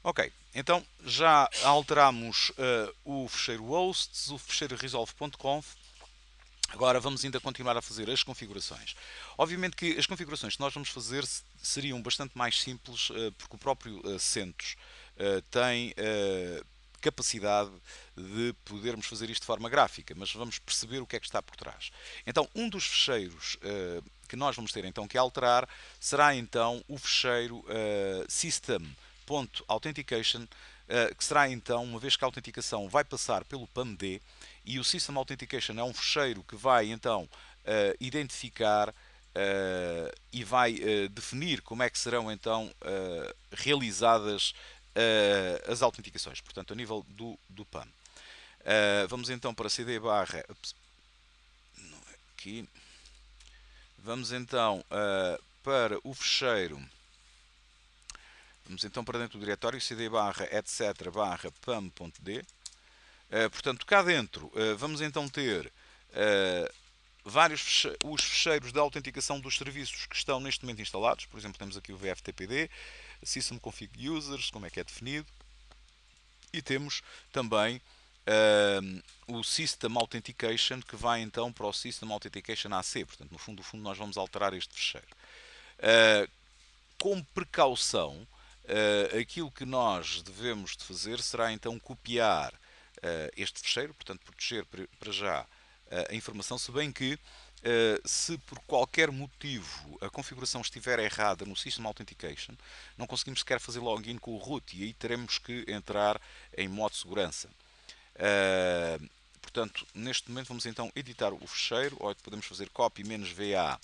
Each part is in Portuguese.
Ok, então já alteramos o fecheiro hosts, o fecheiro resolve.conf. Agora vamos ainda continuar a fazer as configurações. Obviamente que as configurações que nós vamos fazer seriam bastante mais simples, porque o próprio CentOS tem capacidade de podermos fazer isto de forma gráfica, mas vamos perceber o que é que está por trás. Então, um dos fecheiros que nós vamos ter então que alterar será então o fecheiro system.authentication, que será então, uma vez que a autenticação vai passar pelo PAMD, e o System Authentication é um fecheiro que vai então identificar e vai definir como é que serão então realizadas as autenticações, portanto, a nível do PAM. Vamos então para cd barra. Não é aqui. Vamos então para o fecheiro. Vamos então para dentro do diretório cd barra etc barra pam.d. Portanto, cá dentro vamos então ter os fecheiros de autenticação dos serviços que estão neste momento instalados. Por exemplo, temos aqui o VFTPD, System Config Users, como é que é definido, e temos também o System Authentication, que vai então para o System Authentication AC. Portanto, no fundo, nós vamos alterar este fecheiro. Com precaução, aquilo que nós devemos de fazer será então copiar este fecheiro, portanto, proteger para já a informação, se bem que se por qualquer motivo a configuração estiver errada no System Authentication, não conseguimos sequer fazer login com o root e aí teremos que entrar em modo segurança. Portanto, neste momento vamos então editar o fecheiro, ou podemos fazer copy-va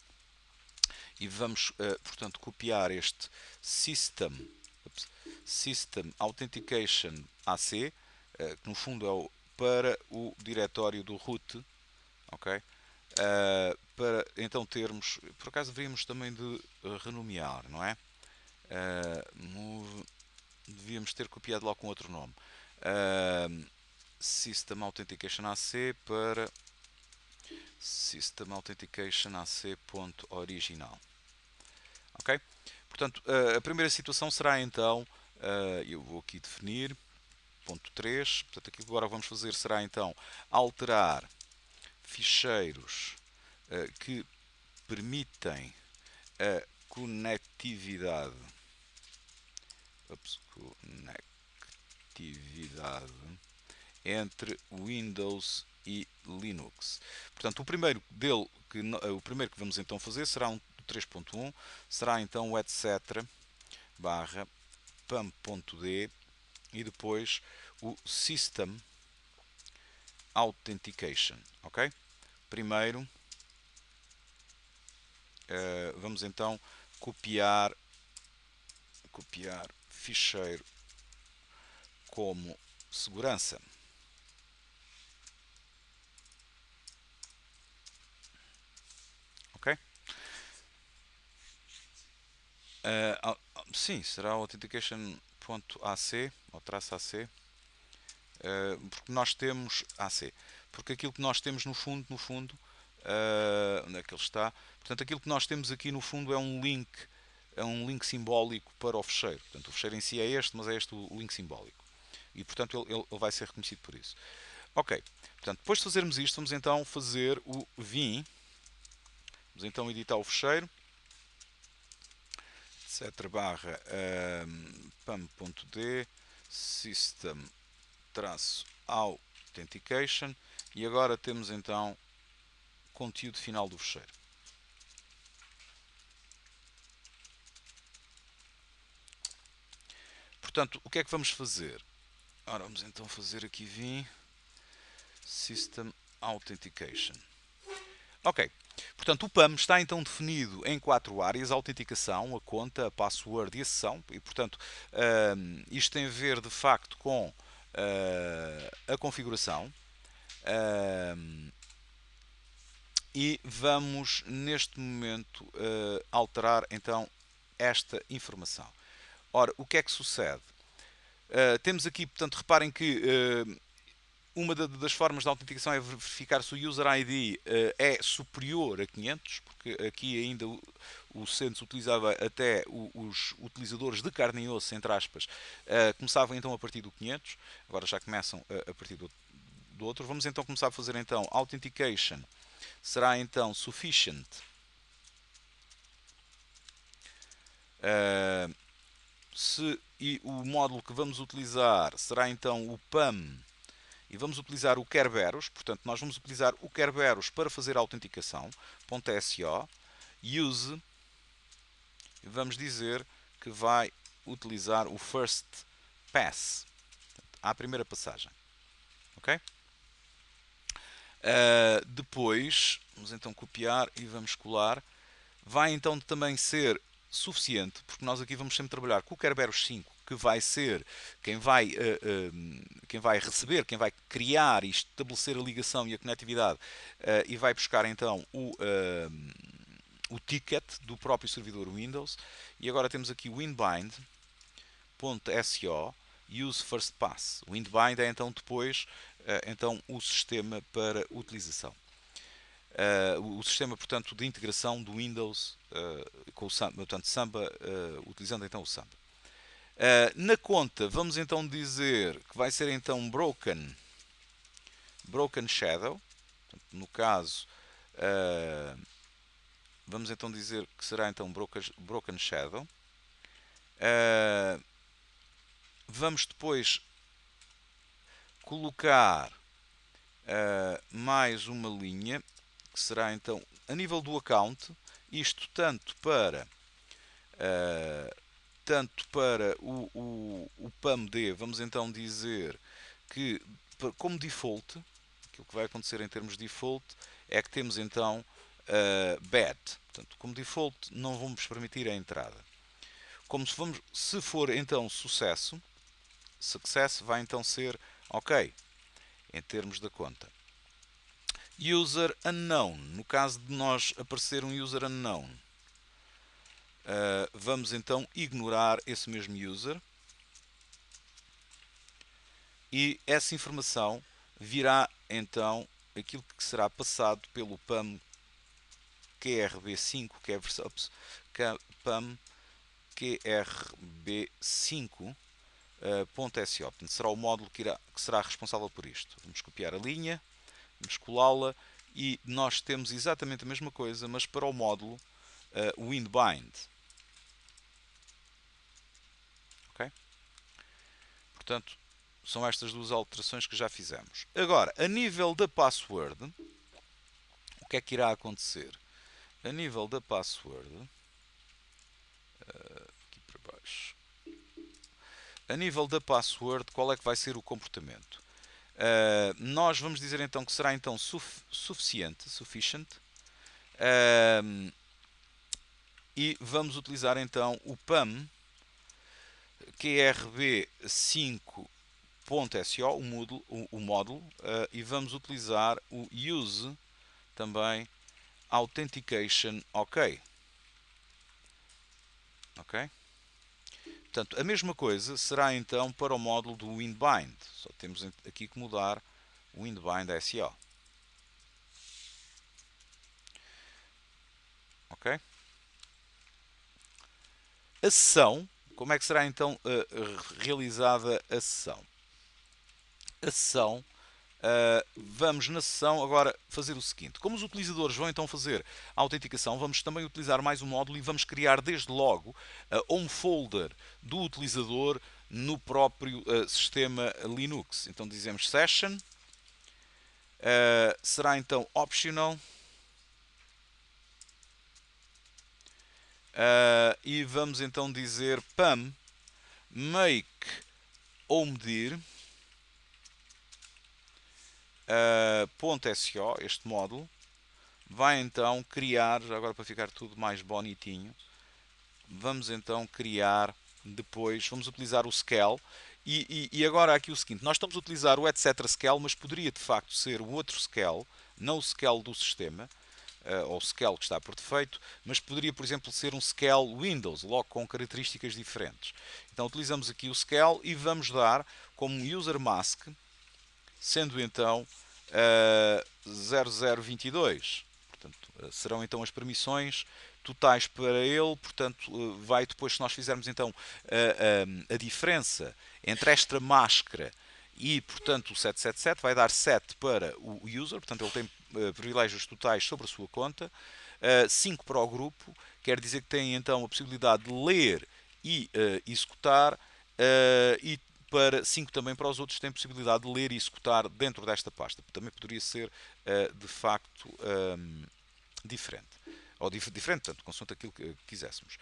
e vamos, portanto, copiar este System Authentication AC, que no fundo é para o diretório do root, ok? Para então termos, por acaso deveríamos também de renomear, não é? Devíamos ter copiado logo com outro nome. System Authentication AC para System Authentication AC.original. Ok? Portanto, a primeira situação será então, eu vou aqui definir, ponto 3. Portanto, aquilo que agora vamos fazer será então alterar ficheiros que permitem a conectividade, entre Windows e Linux. Portanto, o primeiro que vamos então fazer será um 3.1, será então o etc barra pam.d e depois o System Authentication, ok? Primeiro vamos então copiar ficheiro como segurança. Ok? Sim, será authentication.ac ou traço AC, porque nós temos AC, porque aquilo que nós temos no fundo, onde é que ele está? Portanto, aquilo que nós temos aqui no fundo é um link simbólico para o fecheiro. Portanto, o fecheiro em si é este, mas é este o link simbólico. E, portanto, ele vai ser reconhecido por isso. Ok, portanto, depois de fazermos isto, vamos então fazer o vim. Vamos então editar o fecheiro. etc barra pam.d system authentication e agora temos então conteúdo final do fecheiro. Portanto, o que é que vamos fazer? Ora, vamos então fazer aqui vim System Authentication. Ok, portanto o PAM está então definido em 4 áreas: a autenticação, a conta, a password e a sessão. E portanto isto tem a ver de facto com a configuração. E vamos neste momento alterar então esta informação. Ora, o que é que sucede? Temos aqui, portanto, reparem que uma das formas de autenticação é verificar se o user ID é superior a 500, porque aqui ainda o CentOS utilizava até os utilizadores de carne e osso, entre aspas, começavam então a partir do 500, agora já começam a partir do outro. Vamos então começar a fazer então Authentication. Será então Sufficient. E o módulo que vamos utilizar será então o PAM. E vamos utilizar o Kerberos, portanto nós vamos utilizar o Kerberos para fazer a autenticação. .so use, e vamos dizer que vai utilizar o first pass, a primeira passagem. Ok? Depois, vamos então copiar e vamos colar. Vai então também ser suficiente, porque nós aqui vamos sempre trabalhar com o Kerberos 5, que vai ser quem vai receber, quem vai criar e estabelecer a ligação e a conectividade, e vai buscar então o ticket do próprio servidor Windows. E agora temos aqui o winbind.so use first pass. O winbind é então depois então o sistema para utilização. O sistema, portanto, de integração do Windows com o Samba, portanto, Samba, utilizando então o Samba. Na conta, vamos então dizer que vai ser então Broken Shadow. Portanto, no caso, vamos então dizer que será então Broken Shadow. Vamos depois colocar mais uma linha, que será então a nível do account, isto tanto para o PAMD, vamos então dizer que como default, aquilo que vai acontecer em termos de default é que temos então bad, portanto como default não vamos permitir a entrada. Se for então success vai então ser ok em termos da conta. User unknown, no caso de nós aparecer um user unknown, vamos então ignorar esse mesmo user e essa informação virá então aquilo que será passado pelo PAM QRB5, que é a versão PAM QRB5.so. Portanto, será o módulo que será responsável por isto. Vamos copiar a linha, vamos colá-la e nós temos exatamente a mesma coisa, mas para o módulo winbind. Okay? Portanto, são estas duas alterações que já fizemos. Agora, a nível da password, o que é que irá acontecer? A nível da password, aqui para baixo, a nível da password, qual é que vai ser o comportamento? Nós vamos dizer então que será então sufficient, e vamos utilizar então o PAM QRB5.so, o módulo, e vamos utilizar o use também authentication ok. Portanto, a mesma coisa será então para o módulo do winbind. Só temos aqui que mudar o winbind SO. Ok? A sessão, como é que será então realizada a sessão? A sessão, vamos na sessão agora fazer o seguinte. Como os utilizadores vão então fazer a autenticação, vamos também utilizar mais um módulo e vamos criar desde logo um folder do utilizador no próprio sistema Linux. Então dizemos session, será então optional, e vamos então dizer pam make omdir .so, este módulo vai então criar, agora para ficar tudo mais bonitinho, vamos então criar depois, vamos utilizar o scale e agora aqui o seguinte, nós estamos a utilizar o etc scale, mas poderia de facto ser o outro scale, não o scale do sistema, ou o scale que está por defeito, mas poderia, por exemplo, ser um scale Windows, logo com características diferentes. Então utilizamos aqui o scale e vamos dar como user mask, sendo então 0022. Portanto, serão então as permissões totais para ele, portanto vai depois, se nós fizermos então a diferença entre esta máscara e portanto o 777 vai dar 7 para o user, portanto ele tem privilégios totais sobre a sua conta, 5 para o grupo, quer dizer que tem então a possibilidade de ler e executar, e para 5 também para os outros têm possibilidade de ler e executar dentro desta pasta. Também poderia ser de facto diferente. Ou diferente, portanto, consoante aquilo que quiséssemos.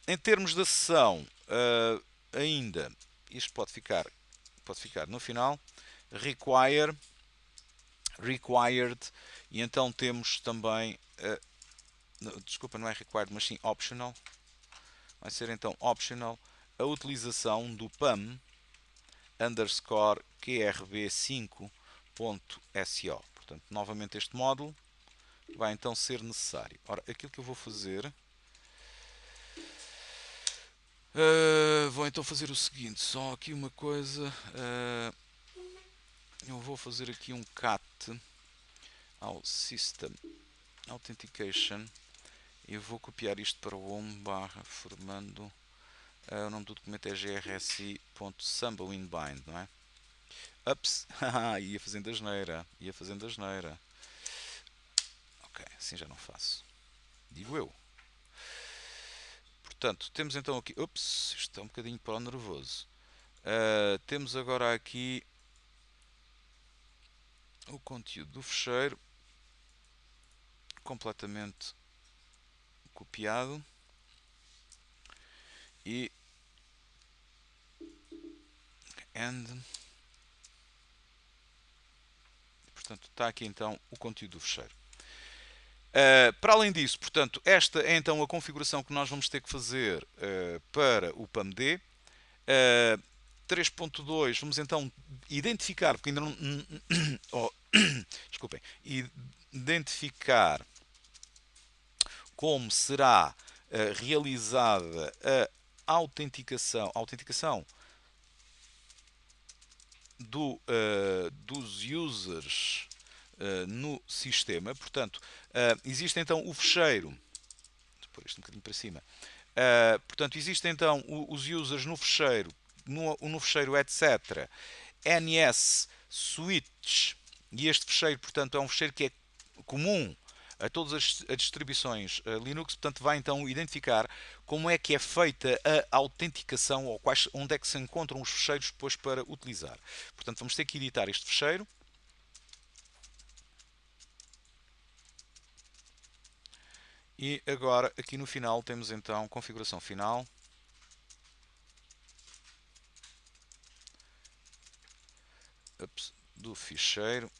Em termos de sessão, ainda, isto pode ficar no final. Required, e então temos também, desculpa, não é required, mas sim optional. Vai ser então optional a utilização do PAM underscore qrb5.so. Portanto, novamente este módulo vai então ser necessário. Ora, aquilo que eu vou fazer, vou então fazer o seguinte, só aqui uma coisa, eu vou fazer aqui um cat ao System Authentication e vou copiar isto para o home barra formando, o nome do documento é grsi.samba.winbind, não é? Ups, ia fazendo asneira, ok, assim já não faço, digo eu. Portanto, temos então aqui, ups, isto é um bocadinho para o nervoso. Temos agora aqui o conteúdo do fecheiro completamente copiado e portanto está aqui então o conteúdo do fecheiro. Para além disso, portanto, esta é então a configuração que nós vamos ter que fazer para o PAMD. 3.2, vamos então identificar, porque ainda não. Desculpem. Identificar como será realizada a autenticação dos users no sistema. Portanto, existe então o fecheiro. Vou pôr isto um bocadinho para cima. Portanto, existem então os users no fecheiro, no fecheiro etc. NS switch, e este fecheiro, portanto, é um fecheiro que é comum a todas as distribuições Linux, portanto vai então identificar como é que é feita a autenticação ou onde é que se encontram os fecheiros depois para utilizar. Portanto, vamos ter que editar este fecheiro. E agora, aqui no final, temos então configuração final. Do ficheiro.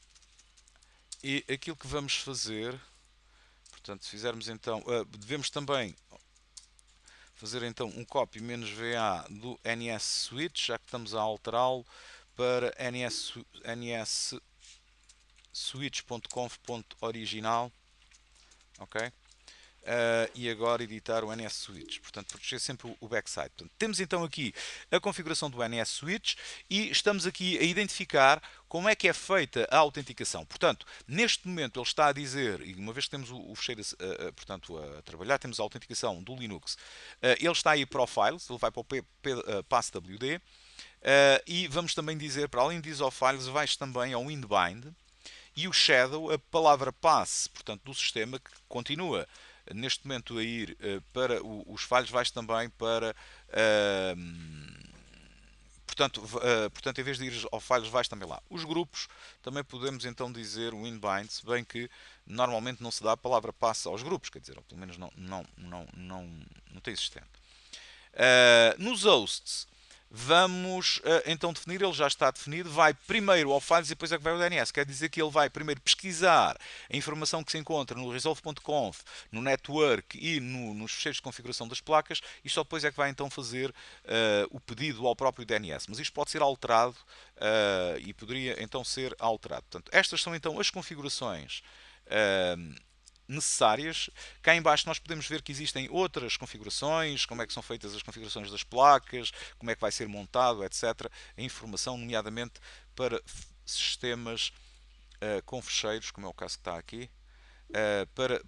E aquilo que vamos fazer, portanto, se fizermos então, devemos também fazer então um copy-va do NS switch, já que estamos a alterá-lo para ns switch.conf.original, ok? E agora editar o NS Switch, portanto proteger sempre o backside. Portanto, temos então aqui a configuração do NS Switch e estamos aqui a identificar como é que é feita a autenticação. Portanto, neste momento ele está a dizer, e uma vez que temos o fecheiro portanto, a trabalhar, temos a autenticação do Linux, ele está aí para o files, ele vai para o passwd, e vamos também dizer, para além de ao files, vais também ao winbind, e o shadow, a palavra pass, portanto, do sistema, que continua neste momento a ir para os files, vais também para portanto, em vez de ir ao files, vais também lá. Os grupos, também podemos então dizer winbind, se bem que normalmente não se dá a palavra pass aos grupos, quer dizer, ou pelo menos não tem existente. Nos hosts, vamos então definir, ele já está definido, vai primeiro ao files e depois é que vai ao DNS. Quer dizer que ele vai primeiro pesquisar a informação que se encontra no resolve.conf, no network e nos fecheiros de configuração das placas, e só depois é que vai então fazer o pedido ao próprio DNS. Mas isto pode ser alterado e poderia então ser alterado. Portanto, estas são então as configurações necessárias. Cá em baixo nós podemos ver que existem outras configurações, como é que são feitas as configurações das placas, como é que vai ser montado, etc. A informação, nomeadamente para sistemas com fecheiros, como é o caso que está aqui.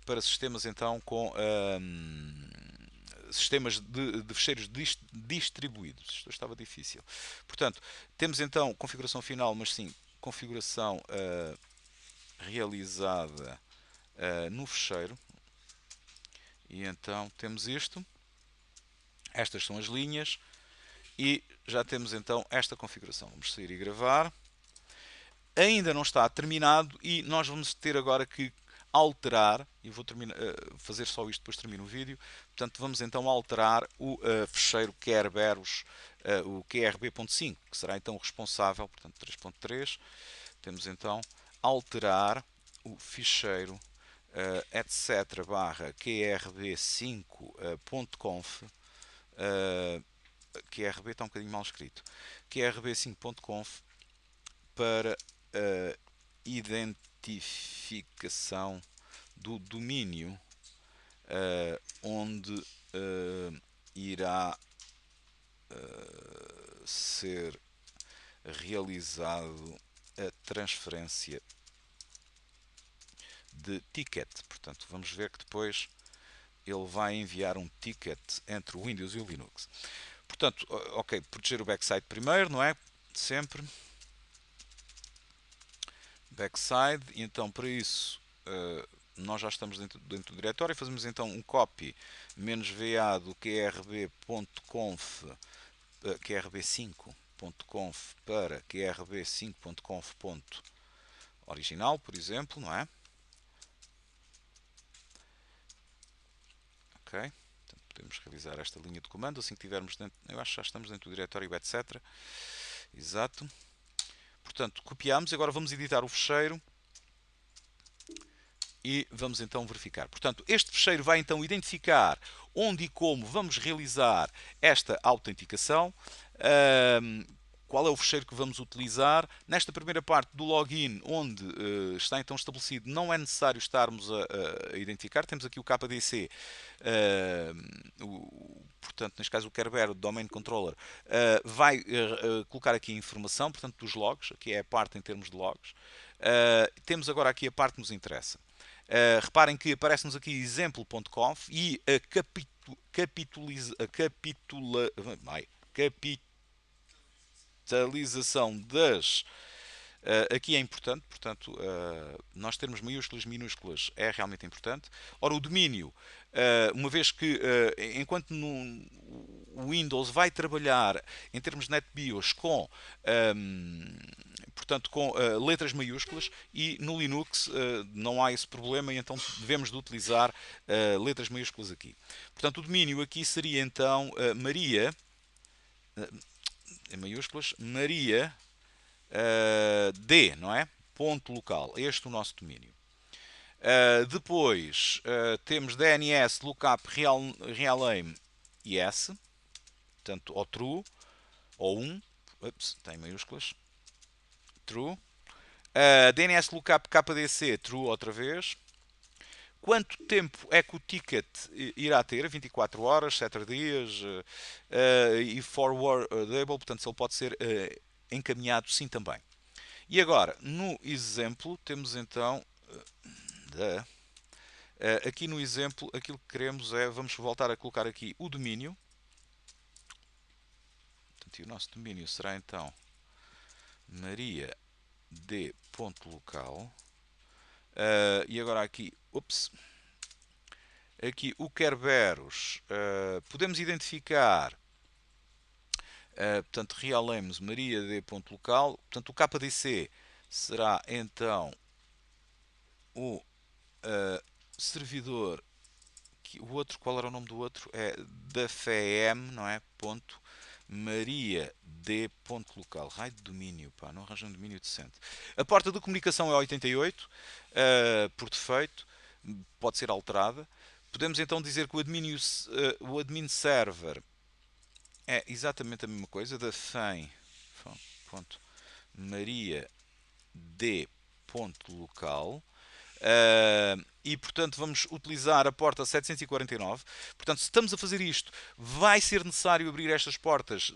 para sistemas então com sistemas de fecheiros distribuídos. Isto estava difícil. Portanto, temos então configuração final, mas sim configuração realizada no fecheiro. E então temos isto. Estas são as linhas. E já temos então esta configuração. Vamos sair e gravar. Ainda não está terminado e nós vamos ter agora que alterar, e vou fazer só isto, depois termino o vídeo. Portanto, vamos então alterar o fecheiro Kerberos, o QRB.5, que será então responsável, portanto 3.3. Temos então alterar o ficheiro etc barra qrb5.conf. QRB está um bocadinho mal escrito. QRB5.conf para a identificação do domínio onde irá ser realizado a transferência de ticket. Portanto, vamos ver que depois ele vai enviar um ticket entre o Windows e o Linux. Portanto, ok, proteger o backside primeiro, não é? Sempre. Backside, e então para isso nós já estamos dentro do diretório, fazemos então um copy -va do qrb.conf qrb5.conf para qrb5.conf original, por exemplo, não é? Ok, portanto, podemos realizar esta linha de comando assim que tivermos dentro, eu acho que já estamos dentro do diretório, etc. Exato. Portanto, copiamos, agora vamos editar o fecheiro e vamos então verificar. Portanto, este fecheiro vai então identificar onde e como vamos realizar esta autenticação, qual é o fecheiro que vamos utilizar. Nesta primeira parte do login, onde está então estabelecido, não é necessário estarmos a identificar. Temos aqui o KDC, portanto, neste caso o Kerberos, o Domain Controller, vai colocar aqui a informação, portanto, dos logs. Aqui é a parte em termos de logs. Temos agora aqui a parte que nos interessa. Reparem que aparece-nos aqui exemplo.conf e a capitalização das. Aqui é importante, portanto, nós termos maiúsculas, minúsculas é realmente importante. Ora, o domínio, uma vez que, enquanto o Windows vai trabalhar em termos de NetBIOS com portanto, com letras maiúsculas, e no Linux não há esse problema, e então devemos de utilizar letras maiúsculas aqui. Portanto, o domínio aqui seria então Maria, em maiúsculas, Maria D, não é? Ponto local. Este é o nosso domínio. Depois temos DNS lookup realname yes, portanto, ou true, ou 1, tem maiúsculas, true. DNS lookup KDC, true outra vez. Quanto tempo é que o ticket irá ter? 24 horas, 7 dias e forwardable, portanto, se ele pode ser encaminhado sim também. E agora, no exemplo, temos então aqui no exemplo, aquilo que queremos é, vamos voltar a colocar aqui o domínio. Portanto, e o nosso domínio será então Maria D.local. E agora aqui, aqui o Kerberos, podemos identificar, portanto, realms Maria D.local. Portanto, o KDC será então o servidor, que o outro, qual era o nome do outro? É da FEM, não é? Ponto Maria D.local. Raio de domínio, pá, não arranjam um domínio decente. A porta de comunicação é 88, por defeito, pode ser alterada. Podemos então dizer que o admin server é exatamente a mesma coisa, da FEM, ponto Maria D.local. E portanto vamos utilizar a porta 749. Portanto, se estamos a fazer isto, vai ser necessário abrir estas portas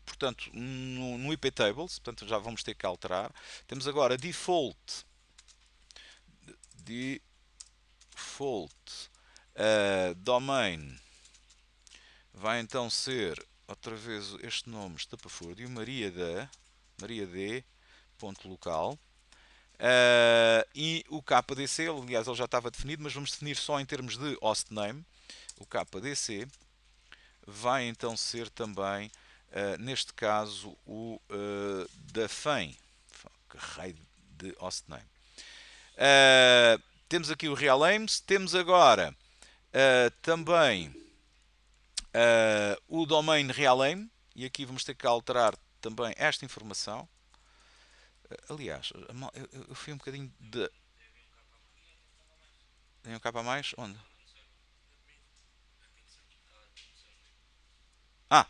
portanto, no IP tables. Portanto, já vamos ter que alterar. Temos agora default default domain vai então ser outra vez este nome estapafúrdio, Maria D ponto local. E o KDC, aliás, ele já estava definido, mas vamos definir só em termos de hostname. O KDC vai então ser também, neste caso, o da FEM. Que raio de hostname. Temos aqui o real aims, temos agora também o domain real aim, e aqui vamos ter que alterar também esta informação. Aliás, eu fui um bocadinho de. Tem um capa a mais? Onde? Ah,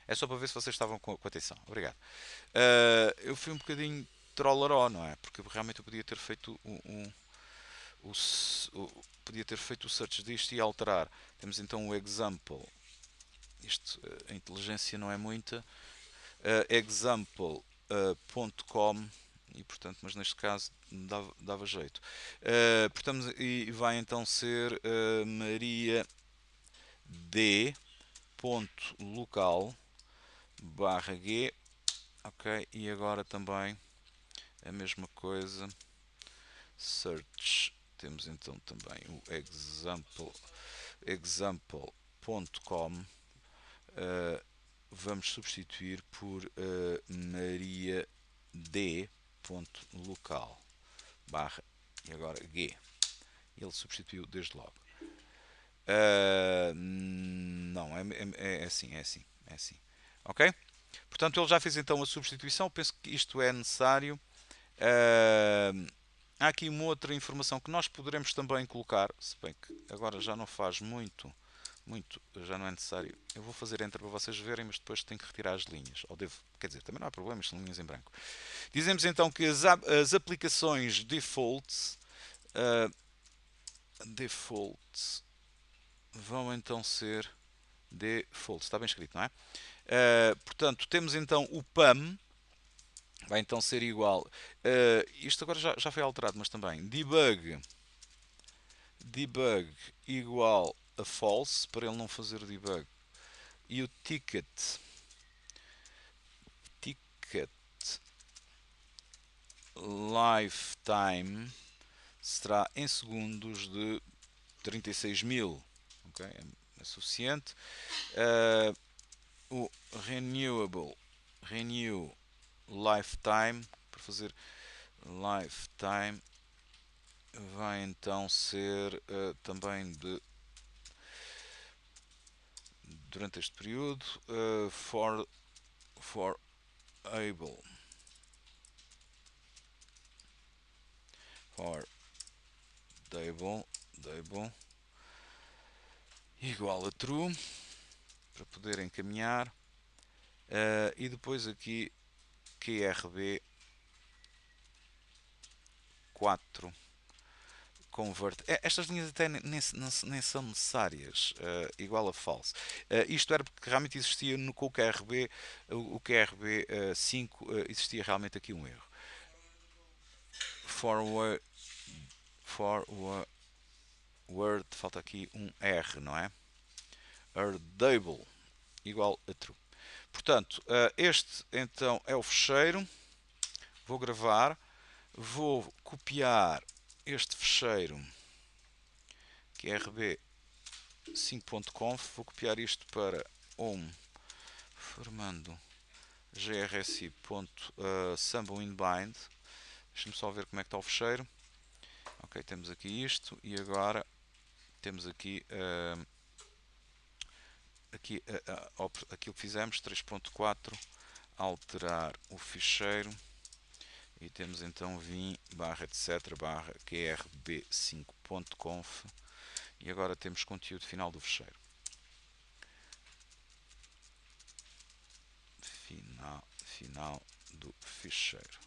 é só para ver se vocês estavam com atenção. Obrigado. Eu fui um bocadinho trollaró, não é? Porque realmente eu podia ter feito podia ter feito o search disto e alterar. Temos então o example. Isto, a inteligência não é muita. Example.com e portanto, mas neste caso dava jeito. Portanto, e vai então ser Maria D ponto local barra G, ok, e agora também a mesma coisa, search, temos então também o example.com, vamos substituir por Maria D ponto local barra e agora G, ele substituiu desde logo. Não, é assim, é assim. Ok? Portanto, ele já fez então a substituição. Penso que isto é necessário. Há aqui uma outra informação que nós poderemos também colocar, se bem que agora já não faz muito, já não é necessário. Eu vou fazer enter para vocês verem, mas depois tenho que retirar as linhas. Ou devo, quer dizer, também não há problema, são linhas em branco. Dizemos então que as aplicações defaults vão então ser default, está bem escrito, não é? Portanto, temos então o PAM, vai então ser igual, isto agora já foi alterado, mas também debug igual a false, para ele não fazer debug, e o ticket lifetime será em segundos de 36.000, ok? É suficiente. O renew lifetime, para fazer lifetime, vai então ser também durante este período, for able igual a true, para poder encaminhar, e depois aqui QRB 4 convert. Estas linhas até nem são necessárias, igual a false. Isto era porque realmente existia com o QRB, o QRB 5, existia realmente aqui um erro. Forward, falta aqui um R, não é? Erdable igual a true. Portanto, este então é o fecheiro. Vou gravar, vou copiar este fecheiro que é rb5.conf, vou copiar isto para home, formando grsi.samboinbind. Deixa-me só ver como é que está o fecheiro. Ok, temos aqui isto e agora temos aqui aquilo que fizemos, 3.4, alterar o ficheiro e temos então vim barra etc barra grb5.conf e agora temos conteúdo final do fecheiro. Final do ficheiro.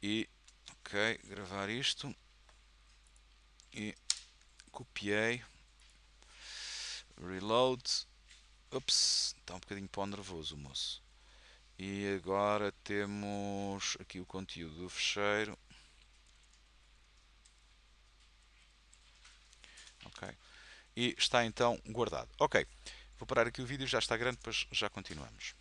E ok, gravar isto e copiei, reload. Ups, está um bocadinho pó nervoso o moço. E agora temos aqui o conteúdo do fecheiro. Ok? E está então guardado. Ok, vou parar aqui o vídeo, já está grande, depois já continuamos.